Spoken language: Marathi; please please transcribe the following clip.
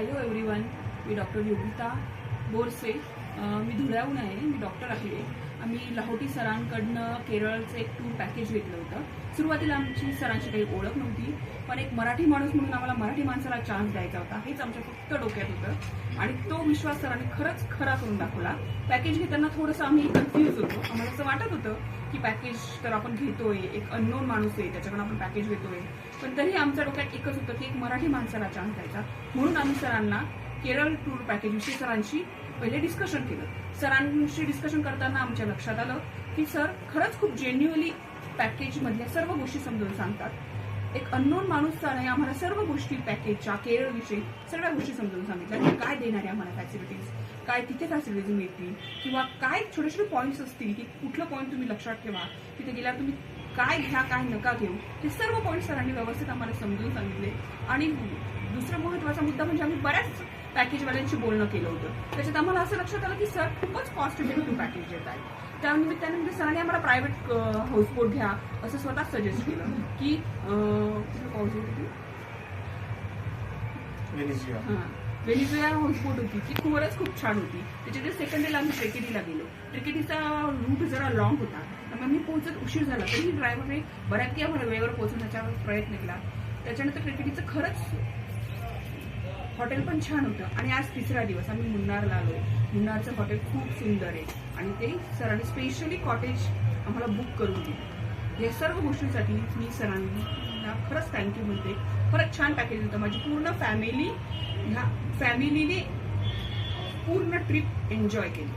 हॅलो एव्हरीवन, मी डॉक्टर योगिता बोरसे. मी धुळ्याहून आहे. मी डॉक्टर आहे. आम्ही लाहोटी सरांकडनं केरळचं एक टूर पॅकेज घेतलं होतं. सुरुवातीला आमची सरांची काही ओळख नव्हती, पण एक मराठी माणूस म्हणून आम्हाला मराठी माणसाला चान्स द्यायचा होता, हेच आमच्या फक्त डोक्यात होतं. आणि तो विश्वास सरांनी खरंच खरा करून दाखवला. पॅकेज घेताना थोडंसं आम्ही कन्फ्यूज होतो. आम्हाला असं वाटत होतं की पॅकेज तर आपण घेतोय, एक अननोन माणूस आहे त्याच्याकडून आपण पॅकेज घेतोय, पण तरी आमच्या डोक्यात एकच होतं की एक मराठी माणसाला चान्स द्यायचा. म्हणून आम्ही सरांना केरळ टूर पॅकेज विषयी सरांशी पहिले डिस्कशन केलं. सरांशी डिस्कशन करताना आमच्या लक्षात आलं की सर खरंच खूप जेन्युअली पॅकेज मधल्या सर्व गोष्टी समजून सांगतात. एक अननोन माणूस आणि आम्हाला सर्व गोष्टी पॅकेजच्या केरळ विषयी सगळ्या गोष्टी समजून सांगितल्या की काय देणार आहे आम्हाला फॅसिलिटीज, काय तिथे फॅसिलिटीज मिळतील, किंवा काय छोटे छोटे पॉईंट्स असतील की कुठलं पॉईंट तुम्ही लक्षात ठेवा, तिथे गेल्यावर तुम्ही काय घ्या काय नका घेऊ, हे सर्व पॉईंट सरांनी व्यवस्थित आम्हाला समजून सांगितले. आणि दुसरा महत्वाचा मुद्दा म्हणजे आम्ही बऱ्याच पॅकेजवाल्यांशी बोलणं केलं होतं. त्याच्यात आम्हाला असं लक्षात आलं की सर खूपच कॉस्ट इफेक्टिव्ह पॅकेज देत आहे. त्यानिमित्ताने म्हणजे सरांनी आम्हाला प्रायव्हेट हाऊसबोट घ्या असं स्वतः सजेस्ट केलं की वेनिझुएला हाऊसबोट होती ती खरंच खूप छान होती. त्याच्यात सेकंड डेला आम्ही ट्रेकेडीला गेलो. ट्रेकेडीचा रूट जरा लॉंग होता, त्यामुळे मी पोहोचत उशीर झाला, तरी ड्रायव्हरने बऱ्यापैकी आम्हाला वेळेवर पोहोचवण्याचा प्रयत्न केला. त्याच्यानंतर ट्रेकेडीचं खरंच हॉटेल पण छान होतं. आणि आज तिसरा दिवस आम्ही मुन्नारला आलोय. मुन्नारचं हॉटेल खूप सुंदर आहे आणि ते सरांनी स्पेशली कॉटेज आम्हाला बुक करून दिलं. या सर्व गोष्टींसाठी मी सरांना खरंच थँक्यू म्हणते. खरंच छान पॅकेज होतं. माझी पूर्ण फॅमिलीने पूर्ण ट्रिप एन्जॉय केली.